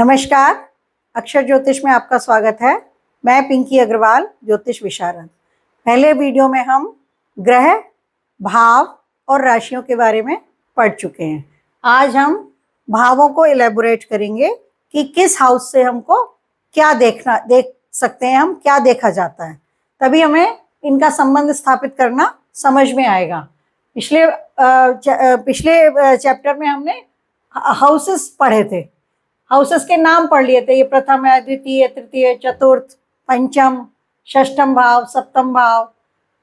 नमस्कार, अक्षर ज्योतिष में आपका स्वागत है। मैं पिंकी अग्रवाल, ज्योतिष विशारद। पहले वीडियो में हम ग्रह, भाव और राशियों के बारे में पढ़ चुके हैं। आज हम भावों को इलेबोरेट करेंगे कि किस हाउस से हमको क्या देख सकते हैं, हम क्या देखा जाता है, तभी हमें इनका संबंध स्थापित करना समझ में आएगा। पिछले चैप्टर में हमने हाउसेस पढ़े थे, हाउसेस के नाम पढ़ लिए थे। ये प्रथम है, द्वितीय, तृतीय, चतुर्थ, पंचम, षष्ठम भाव, सप्तम भाव,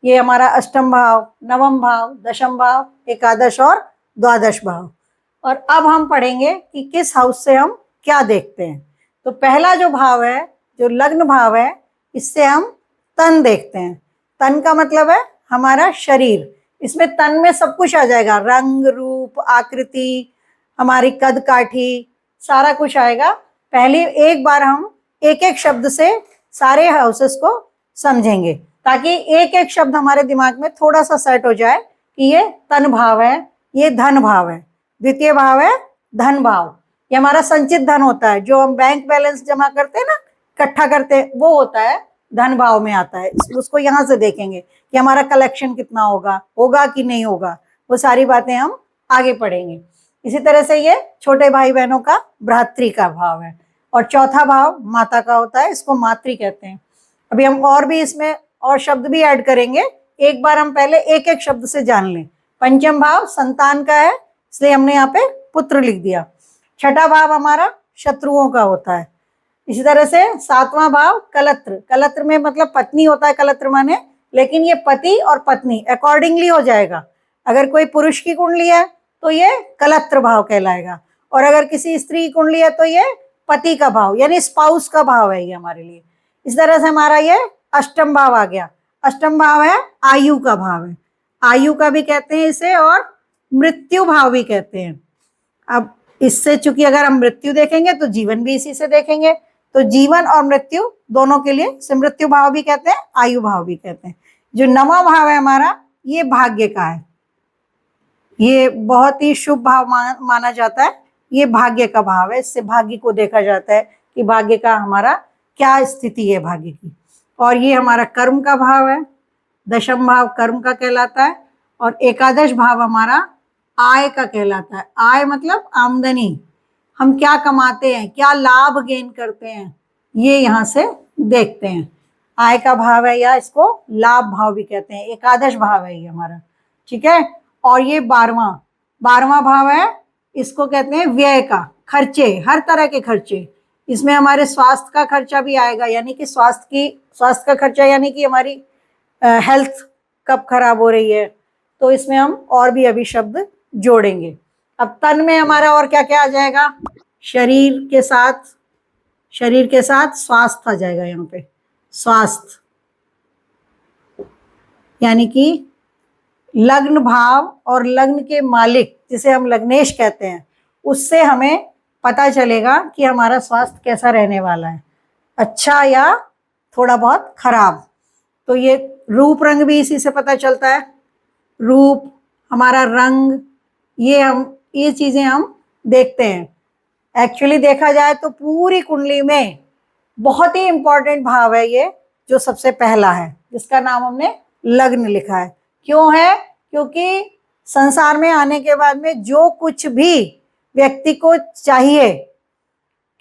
ये हमारा अष्टम भाव, नवम भाव, दशम भाव, एकादश और द्वादश भाव। और अब हम पढ़ेंगे कि किस हाउस से हम क्या देखते हैं। तो पहला जो भाव है, जो लग्न भाव है, इससे हम तन देखते हैं। तन का मतलब है हमारा शरीर। इसमें तन में सब कुछ आ जाएगा, रंग, रूप, आकृति, हमारी कद काठी, सारा कुछ आएगा। पहले एक बार हम एक एक शब्द से सारे हाउसेस को समझेंगे, ताकि एक एक शब्द हमारे दिमाग में थोड़ा सा सेट हो जाए कि ये तन भाव है, ये धन भाव है। द्वितीय भाव है धन भाव, ये हमारा संचित धन होता है, जो हम बैंक बैलेंस जमा करते हैं ना, इकट्ठा करते हैं, वो होता है, धन भाव में आता है। उसको यहाँ से देखेंगे कि हमारा कलेक्शन कितना होगा कि नहीं होगा, वो सारी बातें हम आगे पढ़ेंगे। इसी तरह से ये छोटे भाई बहनों का भ्रातृ का भाव है। और चौथा भाव माता का होता है, इसको मातृ कहते हैं। अभी हम और भी इसमें और शब्द भी ऐड करेंगे, एक बार हम पहले एक एक शब्द से जान लें। पंचम भाव संतान का है, इसलिए हमने यहाँ पे पुत्र लिख दिया। छठा भाव हमारा शत्रुओं का होता है। इसी तरह से सातवां भाव कलत्र, कलत्र में मतलब पत्नी होता है, कलत्र माने, लेकिन ये पति और पत्नी अकॉर्डिंगली हो जाएगा। अगर कोई पुरुष की कुंडली है तो ये कलत्र भाव कहलाएगा, और अगर किसी स्त्री की कुंडली है तो ये पति का भाव, यानी स्पाउस का भाव है ये हमारे लिए। इस तरह से हमारा ये अष्टम भाव आ गया। अष्टम भाव है आयु का भाव है, आयु का भी कहते हैं इसे, और मृत्यु भाव भी कहते हैं। अब इससे चूंकि अगर हम मृत्यु देखेंगे तो जीवन भी इसी से देखेंगे, तो जीवन और मृत्यु दोनों के लिए से मृत्यु भाव भी कहते हैं, आयु भाव भी कहते हैं। जो नवा भाव है हमारा, ये भाग्य का है, ये बहुत ही शुभ भाव माना जाता है। ये भाग्य का भाव है, इससे भाग्य को देखा जाता है कि भाग्य का हमारा क्या स्थिति है भाग्य की। और ये हमारा कर्म का भाव है, दशम भाव कर्म का कहलाता है। और एकादश भाव हमारा आय का कहलाता है। आय मतलब आमदनी, हम क्या कमाते हैं, क्या लाभ गेन करते हैं, ये यहाँ से देखते हैं। आय का भाव है, या इसको लाभ भाव भी कहते हैं, एकादश भाव है ये हमारा, ठीक है। और ये बारहवां भाव है, इसको कहते हैं व्यय का, खर्चे, हर तरह के खर्चे। इसमें हमारे स्वास्थ्य का खर्चा भी आएगा, यानी कि स्वास्थ्य का खर्चा, यानी कि हमारी हेल्थ कब खराब हो रही है, तो इसमें हम और भी अभी शब्द जोड़ेंगे। अब तन में हमारा और क्या क्या आ जाएगा, शरीर के साथ स्वास्थ्य आ जाएगा। यहाँ पे स्वास्थ्य यानी कि लग्न भाव और लग्न के मालिक, जिसे हम लग्नेश कहते हैं, उससे हमें पता चलेगा कि हमारा स्वास्थ्य कैसा रहने वाला है, अच्छा या थोड़ा बहुत खराब। तो ये रूप रंग भी इसी से पता चलता है, रूप, हमारा रंग, ये चीजें हम देखते हैं। एक्चुअली देखा जाए तो पूरी कुंडली में बहुत ही इंपॉर्टेंट भाव है ये, जो सबसे पहला है, जिसका नाम हमने लग्न लिखा है। क्यों है? क्योंकि संसार में आने के बाद में जो कुछ भी व्यक्ति को चाहिए,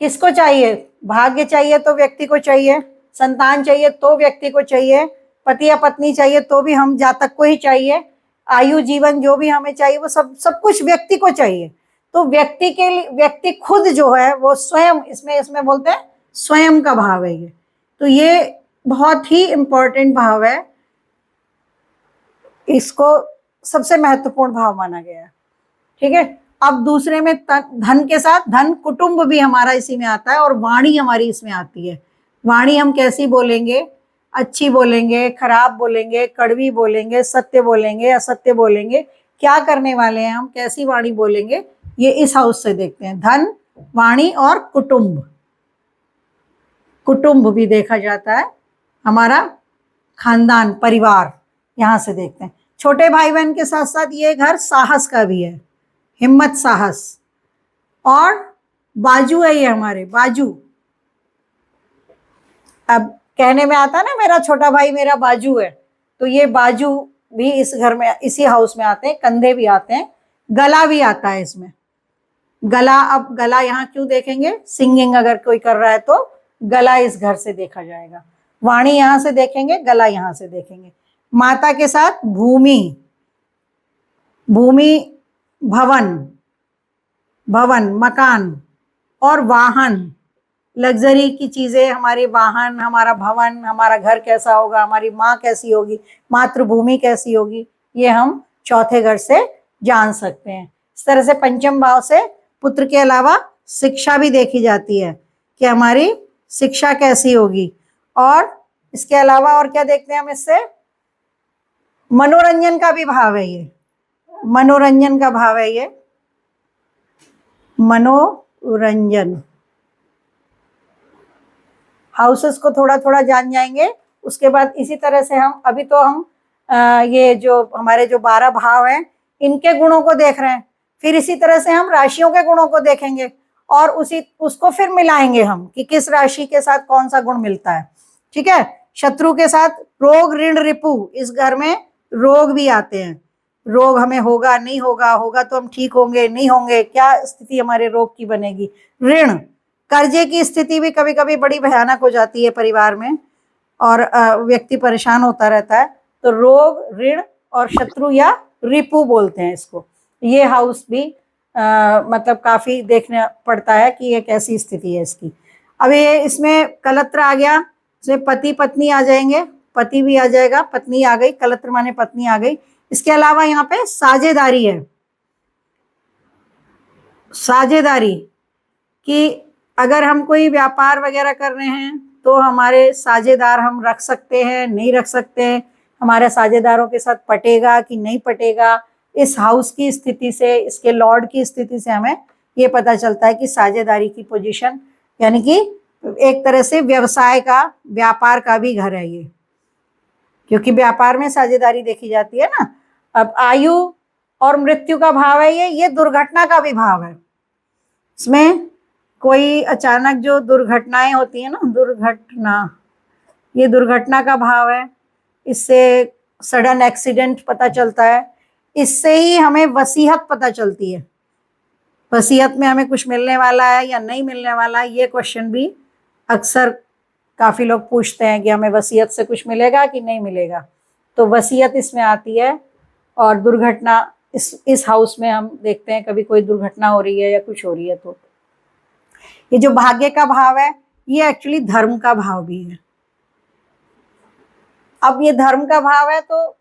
किसको चाहिए? भाग्य चाहिए तो व्यक्ति को चाहिए, संतान चाहिए तो व्यक्ति को चाहिए, पति या पत्नी चाहिए तो भी हम जातक को ही चाहिए, आयु, जीवन, जो भी हमें चाहिए वो सब कुछ व्यक्ति को चाहिए। तो व्यक्ति के लिए, व्यक्ति खुद जो है वो स्वयं, इसमें बोलते हैं स्वयं का भाव है ये। तो ये बहुत ही इंपॉर्टेंट भाव है, इसको सबसे महत्वपूर्ण भाव माना गया है, ठीक है। अब दूसरे में धन के साथ धन, कुटुंब भी हमारा इसी में आता है, और वाणी हमारी इसमें आती है। वाणी हम कैसी बोलेंगे, अच्छी बोलेंगे, खराब बोलेंगे, कड़वी बोलेंगे, सत्य बोलेंगे, असत्य बोलेंगे, क्या करने वाले हैं हम, कैसी वाणी बोलेंगे, ये इस हाउस से देखते हैं। धन, वाणी और कुटुंब, कुटुंब भी देखा जाता है, हमारा खानदान, परिवार, यहाँ से देखते हैं। छोटे भाई बहन के साथ साथ ये घर साहस का भी है, हिम्मत, साहस। और बाजू है ये हमारे, बाजू। अब कहने में आता है ना मेरा छोटा भाई मेरा बाजू है, तो ये बाजू भी इस घर में, इसी हाउस में आते हैं। कंधे भी आते हैं, गला भी आता है इसमें। गला, अब गला यहाँ क्यों देखेंगे, सिंगिंग अगर कोई कर रहा है तो गला इस घर से देखा जाएगा। वाणी यहां से देखेंगे, गला यहां से देखेंगे। माता के साथ भूमि, भूमि भवन, भवन मकान, और वाहन लग्जरी की चीजें, हमारे वाहन, हमारा भवन, हमारा घर कैसा होगा, हमारी माँ कैसी होगी, मातृभूमि कैसी होगी, ये हम चौथे घर से जान सकते हैं। इस तरह से पंचम भाव से पुत्र के अलावा शिक्षा भी देखी जाती है कि हमारी शिक्षा कैसी होगी। और इसके अलावा और क्या देखते हैं हम इससे, मनोरंजन का भी भाव है ये, मनोरंजन का भाव है ये, मनोरंजन। हाउसेस को थोड़ा थोड़ा जान जाएंगे, उसके बाद इसी तरह से हम, अभी तो हम ये जो हमारे जो 12 भाव हैं इनके गुणों को देख रहे हैं, फिर इसी तरह से हम राशियों के गुणों को देखेंगे और उसको फिर मिलाएंगे हम कि किस राशि के साथ कौन सा गुण मिलता है। ठीक है। शत्रु के साथ रोग, ऋण, रिपु, इस घर में रोग भी आते हैं। रोग हमें होगा, नहीं होगा, होगा तो हम ठीक होंगे, नहीं होंगे, क्या स्थिति हमारे रोग की बनेगी। ऋण, कर्जे की स्थिति भी कभी कभी बड़ी भयानक हो जाती है परिवार में और व्यक्ति परेशान होता रहता है, तो रोग, ऋण और शत्रु या रिपु बोलते हैं इसको। ये हाउस भी मतलब काफी देखना पड़ता है कि ये कैसी स्थिति है इसकी। अब ये इसमें कलत्र आ गया, इसमें पति पत्नी आ जाएंगे, पति भी आ जाएगा, पत्नी आ गई, कलत्र माने पत्नी आ गई। इसके अलावा यहाँ पे साझेदारी है, साझेदारी कि अगर हम कोई व्यापार वगैरह कर रहे हैं तो हमारे साझेदार हम रख सकते हैं, नहीं रख सकते हैं, हमारे साझेदारों के साथ पटेगा कि नहीं पटेगा। इस हाउस की स्थिति से, इसके लॉर्ड की स्थिति से हमें ये पता चलता है कि साझेदारी की पोजीशन, यानी कि एक तरह से व्यवसाय का, व्यापार का भी घर है ये, क्योंकि व्यापार में साझेदारी देखी जाती है ना। अब आयु और मृत्यु का भाव है ये दुर्घटना का भी भाव है। इसमें कोई अचानक जो दुर्घटनाएं होती है ना, दुर्घटना, ये दुर्घटना का भाव है। इससे सडन एक्सीडेंट पता चलता है, इससे ही हमें वसीयत पता चलती है। वसीयत में हमें कुछ मिलने वाला है या नहीं मिलने वाला है, ये क्वेश्चन भी अक्सर काफी लोग पूछते हैं कि हमें वसीयत से कुछ मिलेगा कि नहीं मिलेगा, तो वसीयत इसमें आती है। और दुर्घटना, इस हाउस में हम देखते हैं कभी कोई दुर्घटना हो रही है या कुछ हो रही है तो। ये जो भाग्य का भाव है ये एक्चुअली धर्म का भाव भी है। अब ये धर्म का भाव है तो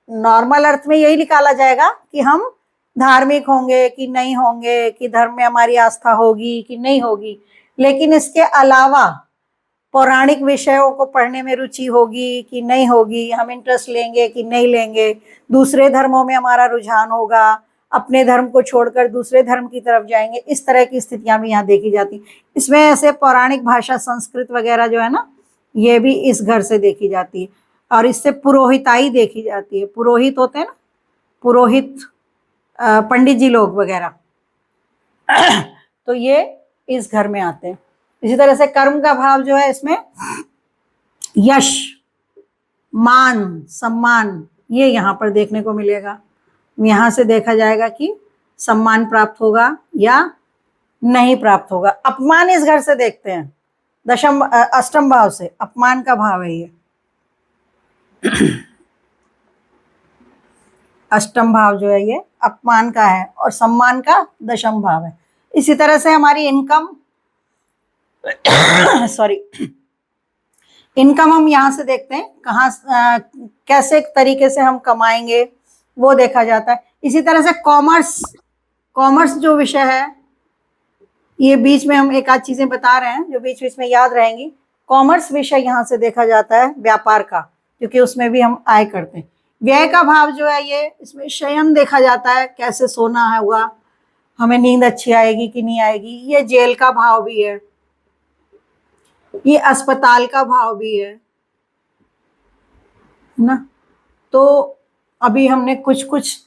नॉर्मल अर्थ में यही निकाला जाएगा कि हम धार्मिक होंगे कि नहीं होंगे, कि धर्म में हमारी आस्था होगी कि नहीं होगी। लेकिन इसके अलावा पौराणिक विषयों को पढ़ने में रुचि होगी कि नहीं होगी, हम इंटरेस्ट लेंगे कि नहीं लेंगे, दूसरे धर्मों में हमारा रुझान होगा, अपने धर्म को छोड़कर दूसरे धर्म की तरफ जाएंगे, इस तरह की स्थितियां भी यहाँ देखी जाती। इसमें ऐसे पौराणिक भाषा, संस्कृत वगैरह जो है ना, ये भी इस घर से देखी जाती है। और इससे पुरोहिताई देखी जाती है। पुरोहित होते हैं ना, पुरोहित पंडित जी लोग वगैरह, तो ये इस घर में आते हैं। इसी तरह से कर्म का भाव जो है इसमें यश, मान, सम्मान, ये यहाँ पर देखने को मिलेगा। यहाँ से देखा जाएगा कि सम्मान प्राप्त होगा या नहीं प्राप्त होगा। अपमान इस घर से देखते हैं, अष्टम भाव से अपमान का भाव है ये। अष्टम भाव जो है ये अपमान का है और सम्मान का दशम भाव है। इसी तरह से हमारी इनकम सॉरी इनकम हम यहाँ से देखते हैं, कहाँ कैसे तरीके से हम कमाएंगे वो देखा जाता है। इसी तरह से कॉमर्स, कॉमर्स जो विषय है, ये बीच में हम एक आध चीजें बता रहे हैं जो बीच बीच में याद रहेंगी। कॉमर्स विषय यहाँ से देखा जाता है, व्यापार का, क्योंकि उसमें भी हम आय करते हैं। व्यय का भाव जो है ये, इसमें शयन देखा जाता है, कैसे सोना है हुआ, हमें नींद अच्छी आएगी कि नहीं आएगी। ये जेल का भाव भी है, ये अस्पताल का भाव भी है ना। तो अभी हमने कुछ कुछ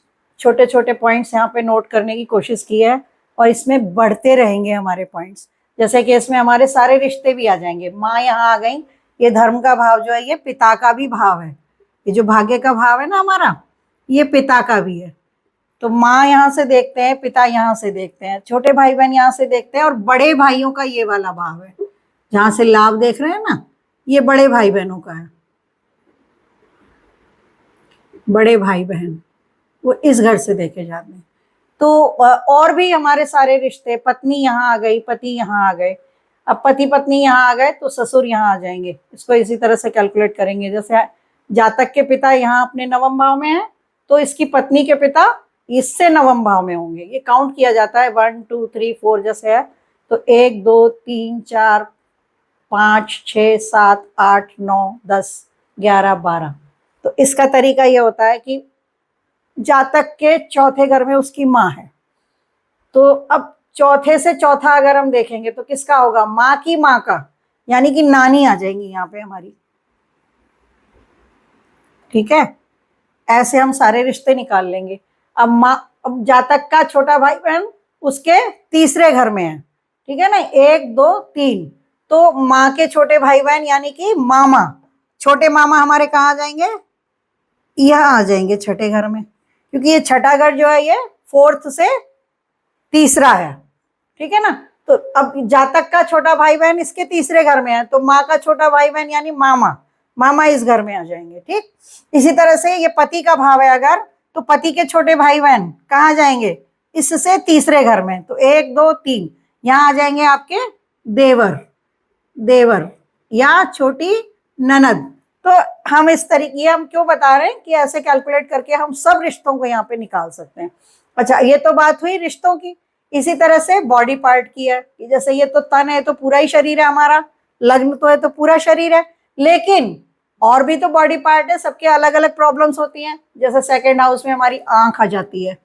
छोटे छोटे पॉइंट्स यहाँ पे नोट करने की कोशिश की है। और इसमें बढ़ते रहेंगे हमारे पॉइंट्स। जैसे कि इसमें हमारे सारे रिश्ते भी आ जाएंगे। माँ यहाँ आ गई, ये धर्म का भाव जो है ये पिता का भी भाव है। ये जो भाग्य का भाव है ना हमारा, ये पिता का भी है। तो माँ यहाँ से देखते हैं, पिता यहाँ से देखते हैं, छोटे भाई बहन यहाँ से देखते हैं, और बड़े भाइयों का ये वाला भाव है जहां से लाभ देख रहे हैं ना, ये बड़े भाई बहनों का है। बड़े भाई बहन वो इस घर से देखे जाते हैं। तो और भी हमारे सारे रिश्ते, पत्नी यहाँ आ गई, पति यहाँ आ गए। अब पति पत्नी यहाँ आ गए तो ससुर यहाँ आ जाएंगे। इसको इसी तरह से कैलकुलेट करेंगे। जैसे जातक के पिता यहाँ अपने नवम भाव में है, तो इसकी पत्नी के पिता इससे नवम भाव में होंगे। ये काउंट किया जाता है 1 2 3 4 जैसे है, तो 1 2 3 4 5 6 7 8 9 10 11 12। तो इसका तरीका ये होता है कि जातक के चौथे घर में उसकी माँ है, तो अब चौथे से चौथा अगर हम देखेंगे तो किसका होगा? माँ की माँ का, यानी कि नानी आ जाएंगी यहाँ पे हमारी। ठीक है, ऐसे हम सारे रिश्ते निकाल लेंगे। अब माँ, अब जातक का छोटा भाई बहन उसके तीसरे घर में है, ठीक है ना, 1 2 3। तो माँ के छोटे भाई बहन यानी कि मामा, छोटे मामा हमारे कहाँ आ जाएंगे? यहाँ आ जाएंगे छठे घर में, क्योंकि ये छठा घर जो है ये 4th से तीसरा है। ठीक है ना, तो अब जातक का छोटा भाई बहन इसके तीसरे घर में है, तो माँ का छोटा भाई बहन यानी मामा, मामा इस घर में आ जाएंगे। ठीक, इसी तरह से ये पति का भाव है अगर, तो पति के छोटे भाई बहन कहाँ जाएंगे? इससे तीसरे घर में, तो 1 2 3 यहाँ आ जाएंगे आपके देवर, देवर या छोटी ननद। तो हम इस तरीके, हम क्यों बता रहे हैं कि ऐसे कैलकुलेट करके हम सब रिश्तों को यहाँ पे निकाल सकते हैं। अच्छा, ये तो बात हुई रिश्तों की। इसी तरह से बॉडी पार्ट की है, जैसे ये तो तन है तो पूरा ही शरीर है हमारा, लग्न तो है तो पूरा शरीर है, लेकिन और भी तो बॉडी पार्ट है, सबके अलग अलग प्रॉब्लम्स होती हैं। जैसे सेकंड हाउस में हमारी आंख आ जाती है,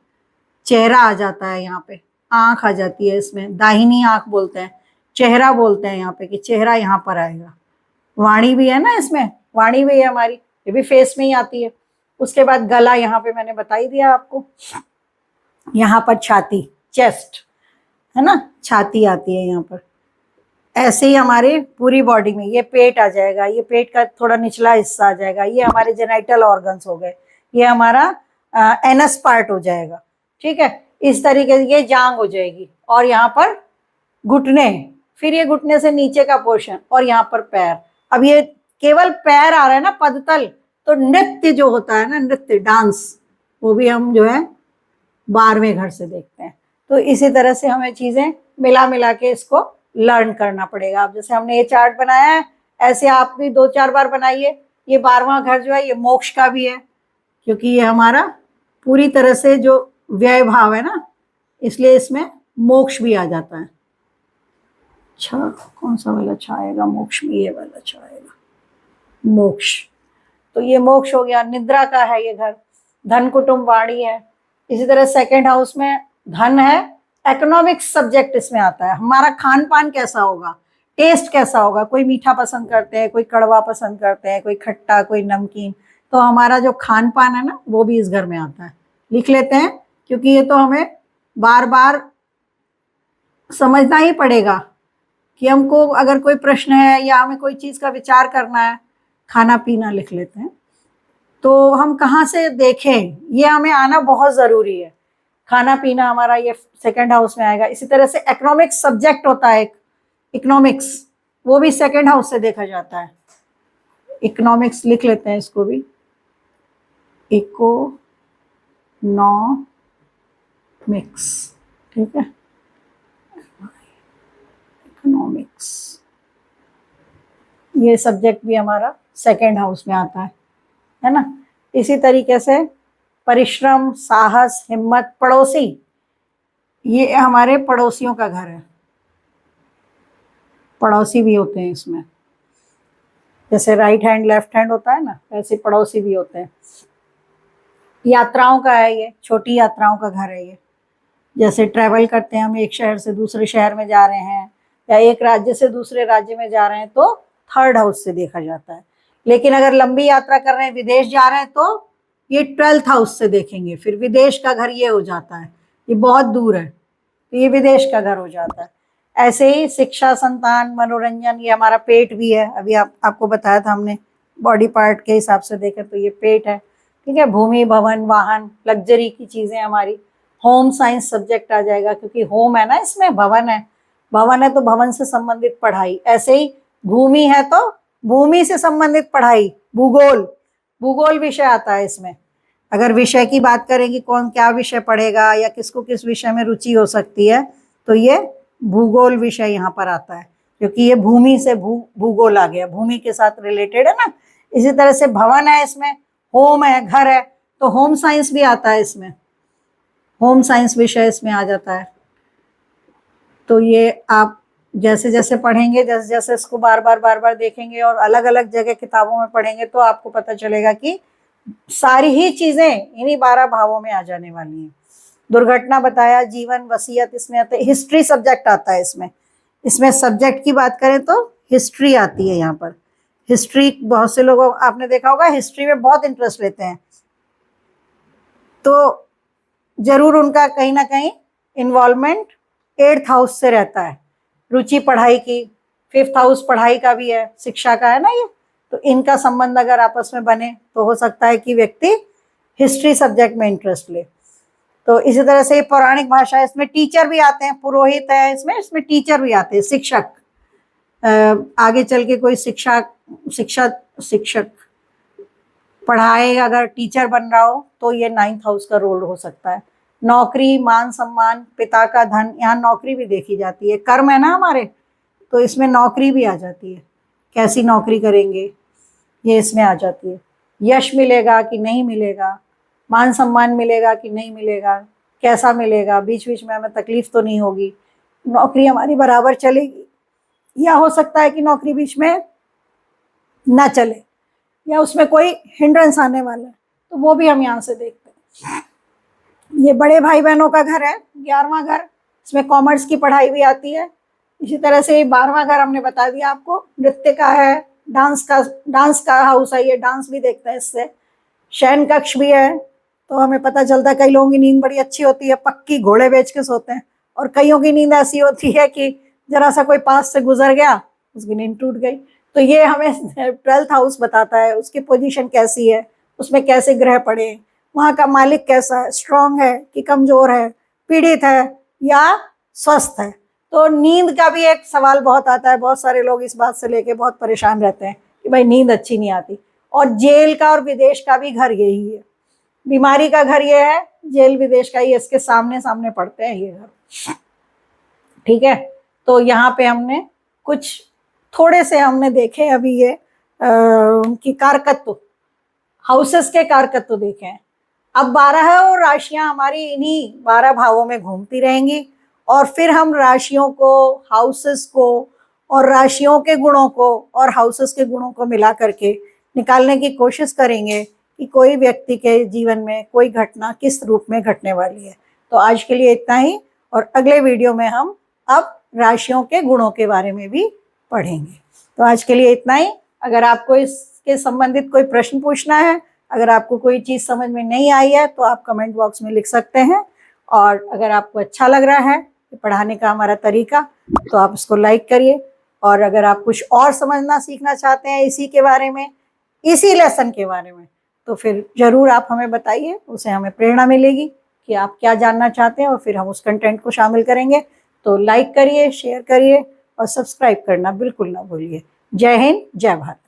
चेहरा आ जाता है, यहाँ पे आंख आ जाती है, इसमें दाहिनी आंख बोलते हैं, चेहरा बोलते हैं यहाँ पे, कि चेहरा यहाँ पर आएगा। वाणी भी है ना इसमें, वाणी भी है हमारी, ये भी फेस में ही आती है। उसके बाद गला, यहाँ पे मैंने बता ही दिया आपको। यहाँ पर छाती, चेस्ट है ना, छाती आती है यहाँ पर। ऐसे ही हमारे पूरी बॉडी में ये पेट आ जाएगा, ये पेट का थोड़ा निचला हिस्सा आ जाएगा, ये हमारे जेनाइटल ऑर्गन्स हो गए, ये हमारा एनस पार्ट हो जाएगा। ठीक है, इस तरीके से ये जांग हो जाएगी, और यहाँ पर घुटने, फिर ये घुटने से नीचे का पोर्शन, और यहाँ पर पैर। अब ये केवल पैर आ रहा है ना पदतल, तो नृत्य जो होता है ना, नृत्य डांस, वो भी हम जो है 12वें घर से देखते हैं। तो इसी तरह से हमें चीजें मिला मिला के इसको लर्न करना पड़ेगा। अब जैसे हमने ये चार्ट बनाया है, ऐसे आप भी 2-4 बार बनाइए। ये 12वां घर जो है ये मोक्ष का भी है, क्योंकि ये हमारा पूरी तरह से जो व्यय भाव है ना, इसलिए इसमें मोक्ष भी आ जाता है। अच्छा, कौन सा वाला अच्छा आएगा मोक्ष में? ये वाला अच्छा आएगा, मोक्ष। तो ये मोक्ष हो गया, निद्रा का है ये घर, धन कुटुंब वाणी है। इसी तरह सेकंड हाउस में धन है, इकोनॉमिक्स सब्जेक्ट इसमें आता है। हमारा खान पान कैसा होगा, टेस्ट कैसा होगा, कोई मीठा पसंद करते हैं, कोई कड़वा पसंद करते हैं, कोई खट्टा, कोई नमकीन, तो हमारा जो खान पान है ना वो भी इस घर में आता है। लिख लेते हैं, क्योंकि ये तो हमें बार बार समझना ही पड़ेगा कि हमको अगर कोई प्रश्न है या हमें कोई चीज़ का विचार करना है। खाना पीना लिख लेते हैं, तो हम कहाँ से देखें, ये हमें आना बहुत ज़रूरी है। खाना पीना हमारा ये सेकंड हाउस में आएगा। इसी तरह से इकोनॉमिक्स सब्जेक्ट होता है, इकोनॉमिक्स, वो भी सेकंड हाउस से देखा जाता है। इकोनॉमिक्स लिख लेते हैं इसको भी, इकोनॉमिक्स, ठीक है, इकोनॉमिक्स, ये सब्जेक्ट भी हमारा सेकंड हाउस में आता है ना। इसी तरीके से परिश्रम, साहस, हिम्मत, पड़ोसी, ये हमारे पड़ोसियों का घर है, पड़ोसी भी होते हैं इसमें। जैसे राइट हैंड लेफ्ट हैंड होता है ना, वैसे पड़ोसी भी होते हैं। यात्राओं का है ये, छोटी यात्राओं का घर है ये। जैसे ट्रैवल करते हैं हम, एक शहर से दूसरे शहर में जा रहे हैं या एक राज्य से दूसरे राज्य में जा रहे हैं, तो थर्ड हाउस से देखा जाता है। लेकिन अगर लंबी यात्रा कर रहे हैं, विदेश जा रहे हैं, तो ये 12th हाउस से देखेंगे। फिर विदेश का घर ये हो जाता है, ये बहुत दूर है, तो ये विदेश का घर हो जाता है। ऐसे ही शिक्षा, संतान, मनोरंजन, ये हमारा पेट भी है। अभी आपको बताया था हमने, बॉडी पार्ट के हिसाब से देखें तो ये पेट है, ठीक है। भूमि, भवन, वाहन, लग्जरी की चीजें हमारी। होम साइंस सब्जेक्ट आ जाएगा, क्योंकि होम है ना, इसमें भवन है, भवन है तो भवन से संबंधित पढ़ाई। ऐसे ही भूमि है तो भूमि से संबंधित पढ़ाई। भूगोल, भूगोल विषय आता है इसमें। अगर विषय की बात करें कि कौन क्या विषय पढ़ेगा या किसको किस विषय में रुचि हो सकती है, तो ये भूगोल विषय यहाँ पर आता है, क्योंकि ये भूमि से भूगोल आ गया, भूमि के साथ रिलेटेड है ना। इसी तरह से भवन है, इसमें होम है, घर है, तो होम साइंस भी आता है इसमें, होम साइंस विषय इसमें आ जाता है। तो ये आप जैसे जैसे पढ़ेंगे, जैसे जैसे इसको बार बार देखेंगे और अलग अलग जगह किताबों में पढ़ेंगे, तो आपको पता चलेगा कि सारी ही चीजें इन्हीं 12 भावों में आ जाने वाली हैं। दुर्घटना बताया, जीवन, वसीयत, इसमें आते, हिस्ट्री सब्जेक्ट आता है इसमें। इसमें सब्जेक्ट की बात करें तो हिस्ट्री आती है यहाँ पर। हिस्ट्री, बहुत से लोगों, आपने देखा होगा हिस्ट्री में बहुत इंटरेस्ट लेते हैं, तो जरूर उनका कहीं ना कहीं इन्वॉल्वमेंट 8th हाउस से रहता है, रुचि पढ़ाई की। 5th हाउस पढ़ाई का भी है, शिक्षा का है ना ये। तो इनका संबंध अगर आपस में बने तो हो सकता है कि व्यक्ति हिस्ट्री सब्जेक्ट में इंटरेस्ट ले। तो इसी तरह से पौराणिक भाषा, इसमें टीचर भी आते हैं, पुरोहित है इसमें टीचर भी आते हैं, शिक्षक। आगे चल के कोई शिक्षक पढ़ाएगा, अगर टीचर बन रहा हो तो ये 9th हाउस का रोल हो सकता है। नौकरी, मान सम्मान, पिता का धन, यहाँ नौकरी भी देखी जाती है। कर्म है ना हमारे, तो इसमें नौकरी भी आ जाती है, कैसी नौकरी करेंगे ये इसमें आ जाती है। यश मिलेगा कि नहीं मिलेगा, मान सम्मान मिलेगा कि नहीं मिलेगा, कैसा मिलेगा, बीच बीच में हमें तकलीफ तो नहीं होगी, नौकरी हमारी बराबर चलेगी, या हो सकता है कि नौकरी बीच में ना चले या उसमें कोई हिंड्रेंस आने वाला है, तो वो भी हम यहाँ से देखते हैं। ये बड़े भाई बहनों का घर है, 11वां घर, इसमें कॉमर्स की पढ़ाई भी आती है। इसी तरह से 12वां घर हमने बता दिया आपको, नृत्य का है, डांस का हाउस है, ये डांस भी देखते हैं इससे। शयन कक्ष भी है, तो हमें पता चलता है कई लोगों की नींद बड़ी अच्छी होती है, पक्की घोड़े बेच के सोते हैं, और कईयों की नींद ऐसी होती है कि जरा सा कोई पास से गुजर गया, उसकी नींद टूट गई। तो ये हमें 12th हाउस बताता है, उसकी पोजीशन कैसी है, उसमें कैसे ग्रह पड़े, वहाँ का मालिक कैसा है, स्ट्रांग है कि कमजोर है, पीड़ित है या स्वस्थ है। तो नींद का भी एक सवाल बहुत आता है, बहुत सारे लोग इस बात से लेके बहुत परेशान रहते हैं कि भाई नींद अच्छी नहीं आती। और जेल का और विदेश का भी घर यही है, बीमारी का घर ये है, जेल विदेश का ये इसके सामने सामने पड़ते हैं ये घर, ठीक है। तो यहाँ पे हमने कुछ थोड़े से हमने देखे अभी ये कि कारकत्व, हाउसेस के कारकत्व देखे हैं। अब 12 और राशियां हमारी इन्हीं 12 भावों में घूमती रहेंगी, और फिर हम राशियों को, हाउसेस को और राशियों के गुणों को और हाउसेस के गुणों को मिला करके निकालने की कोशिश करेंगे कि कोई व्यक्ति के जीवन में कोई घटना किस रूप में घटने वाली है। तो आज के लिए इतना ही, और अगले वीडियो में हम अब राशियों के गुणों के बारे में भी पढ़ेंगे। तो आज के लिए इतना ही। अगर आपको इसके संबंधित कोई प्रश्न पूछना है, अगर आपको कोई चीज़ समझ में नहीं आई है, तो आप कमेंट बॉक्स में लिख सकते हैं। और अगर आपको अच्छा लग रहा है पढ़ाने का हमारा तरीका, तो आप इसको लाइक करिए। और अगर आप कुछ और समझना सीखना चाहते हैं इसी के बारे में, इसी लेसन के बारे में, तो फिर ज़रूर आप हमें बताइए, उसे हमें प्रेरणा मिलेगी कि आप क्या जानना चाहते हैं, और फिर हम उस कंटेंट को शामिल करेंगे। तो लाइक करिए, शेयर करिए और सब्सक्राइब करना बिल्कुल ना भूलिए। जय हिंद, जय भारत।